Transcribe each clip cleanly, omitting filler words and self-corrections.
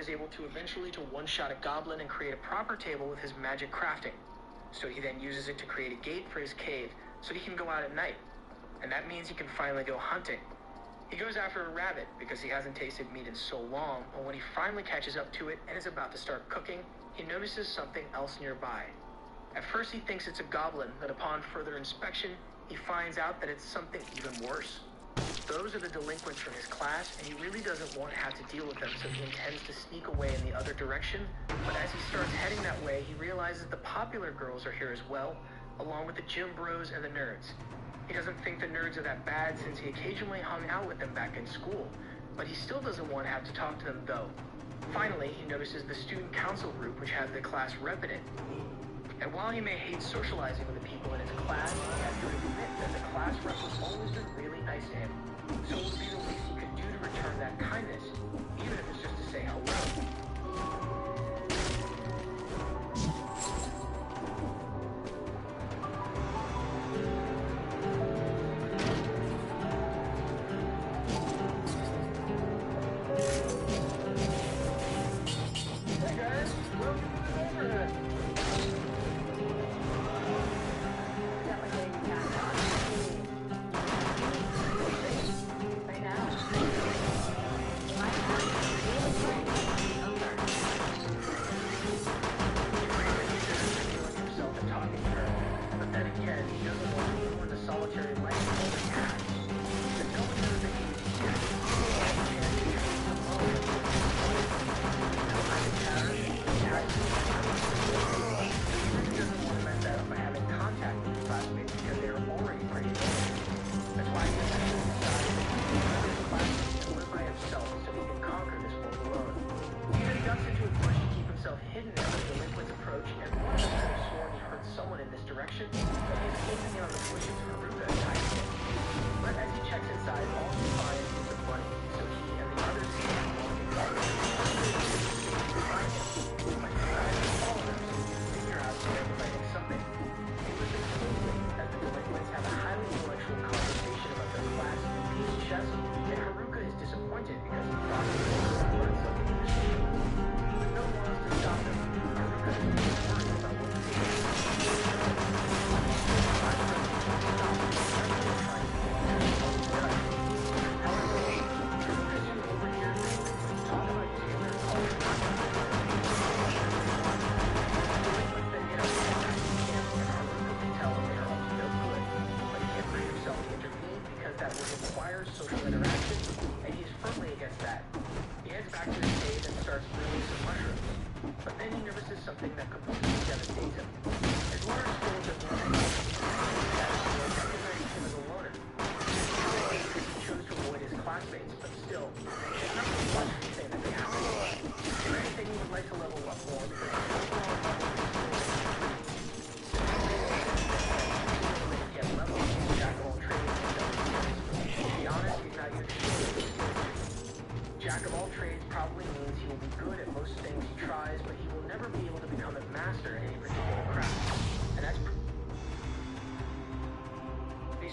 is able to eventually to one-shot a goblin and create a proper table with his magic crafting. So he then uses it to create a gate for his cave so he can go out at night. And that means he can finally go hunting. He goes after a rabbit because he hasn't tasted meat in so long, but when he finally catches up to it and is about to start cooking, he notices something else nearby. At first he thinks it's a goblin, but upon further inspection, he finds out that it's something even worse. Those are the delinquents from his class, and he really doesn't want to have to deal with them, so he intends to sneak away in the other direction. But as he starts heading that way, he realizes the popular girls are here as well, along with the gym bros and the nerds. He doesn't think the nerds are that bad since he occasionally hung out with them back in school, but he still doesn't want to have to talk to them though. Finally, he notices the student council group, which has the class rep in it. And while he may hate socializing with the people in his class, he has to admit that the class rep has always been really nice to him. So it would be the least he could do to return that kindness, even if it's just to say hello.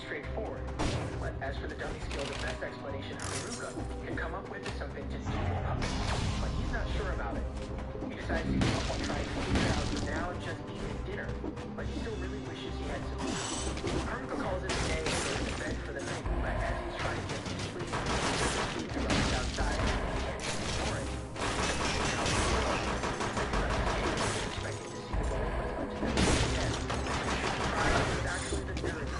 Straightforward. But as for the dummy skill, the best explanation Haruka can come up with is something to do with puppets. But he's not sure about it. He decides to give up on trying to figure it out for now and just eat his dinner. But he still really wishes he had some food. Haruka calls it a day and goes to bed for the night. But as he's trying to get some sleep, he runs outside and he can't ignore it. Expecting to see the goal, but it's up to them instead. It's actually the nerds.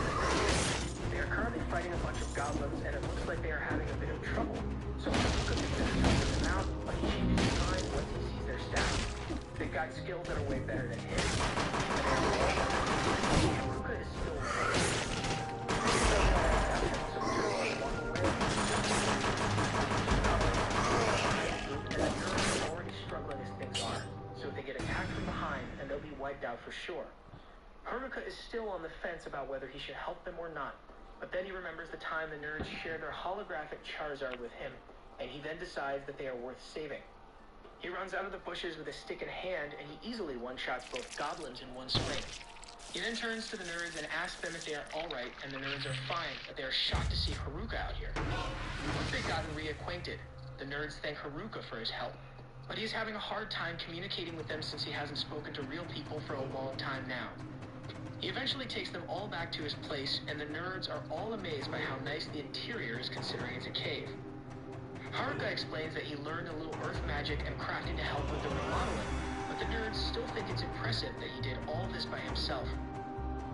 They are currently fighting a bunch of goblins, and it looks like they are having a bit of trouble. So Haruka begins to help them out, but he changes his mind once he sees their stats. They've got skills that are way better than his. Haruka is still there. And the nerds are already struggling as things are, so if they get attacked from behind, then they'll be wiped out for sure. Haruka is still on the fence about whether he should help them or not, but then he remembers the time the nerds shared their holographic Charizard with him, and he then decides that they are worth saving. He runs out of the bushes with a stick in hand, and he easily one-shots both goblins in one swing. He then turns to the nerds and asks them if they are alright, and the nerds are fine, but they are shocked to see Haruka out here. Once they've gotten reacquainted, the nerds thank Haruka for his help. but he's having a hard time communicating with them since he hasn't spoken to real people for a long time now. He eventually takes them all back to his place, and the nerds are all amazed by how nice the interior is considering it's a cave. Haruka explains that he learned a little earth magic and crafting to help with the remodeling, but the nerds still think it's impressive that he did all this by himself.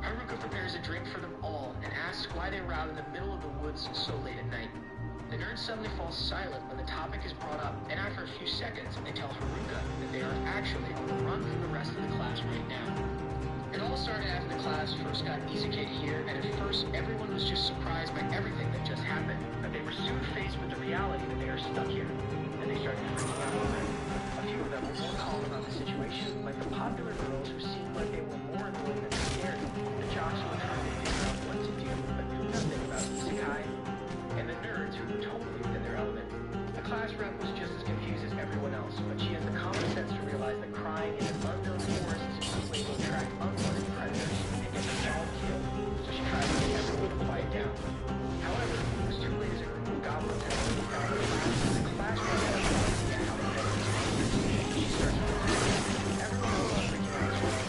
Haruka prepares a drink for them all and asks why they were out in the middle of the woods so late at night. The nerds suddenly fall silent when the topic is brought up, and after a few seconds, they tell Haruka that they are actually on the run from the rest of the class right now. It all started after the class first got Izuke here, and at first everyone was just surprised by everything that just happened. But they were soon faced with the reality that they are stuck here, and they started freaking out over it. A few of them were more calm about the situation, like the popular girls who seemed like they were more annoyed than scared, the jocks who were trying to figure out what to do but knew nothing about isekai, and the nerds who were totally in their element. The class rep was just as confused as everyone else, but she has the common sense to realize that crying in an unknown forest is one way to attract unwanted predators and get them all killed, so she tries to get everyone to quiet down. However, it was too late as a group of goblins had moved down the class, and the class rep had no idea how to handle it. She starts to everyone else is freaking out as well.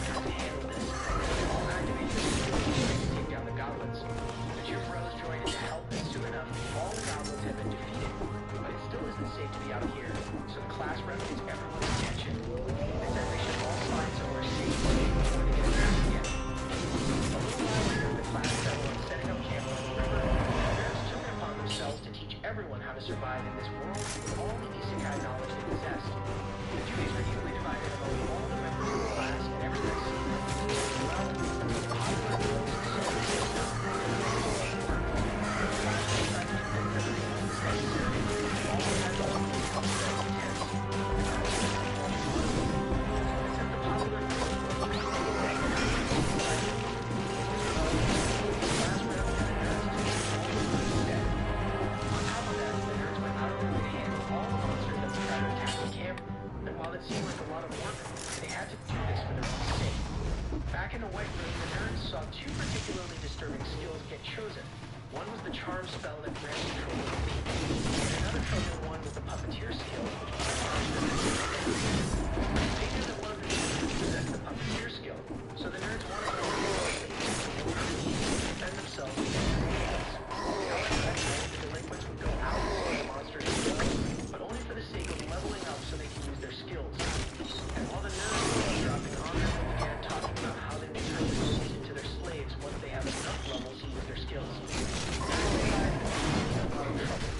Trying to handle this, they all activate their skills to take down the goblins. The two bros join in to help, and soon enough, all the goblins have been defeated. But it still isn't safe to be out here, so the class rep gets everyone's attention. They said they should all find somewhere safe before they get attacked again. A little while later, the class settled on setting up camp on the river, and the nerds took it upon themselves to teach everyone how to survive in this world with all the isekai knowledge they possessed. The duties were equally divided among all the members of the class, and everybody seemed like they did well. The popular girls said the system, the class decided to think everything was necessary. All the had to be very intense. Except the popular girls were the class rep and the nerds took instead. On top of that, the nerds went out of their way to handle all the monsters that would try to attack the camp, and while it seemed like a lot of work, they had to do this for their own sake. Back in the White Room, the nerds saw two particularly disturbing skills get chosen. One was the charm spell that grants control of the leaf, and another chosen one was the puppeteer skill, which charms them to They knew that one of the nerds possessed the puppeteer skill, so the nerds wanted to defend themselves against the demons. However, at night, the delinquents would go out and see the monsters as well, but only for the sake of leveling up so they can use their skills. And while the nerds were dropping on them, they began talking about how they will turn the ghosts into their slaves once they have enough levels to use their skills.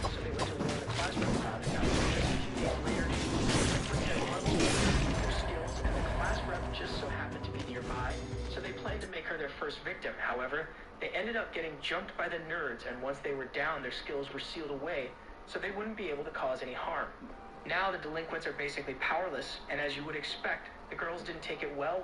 So they went to warn the class rep about it. Now, just a few days later, the delinquents had levels to use their skills, and the class rep just so happened to be nearby, so they planned to make her their first victim. However, they ended up getting jumped by the nerds, and once they were down, their skills were sealed away, so they wouldn't be able to cause any harm. Now the delinquents are basically powerless, and as you would expect, the girls didn't take it well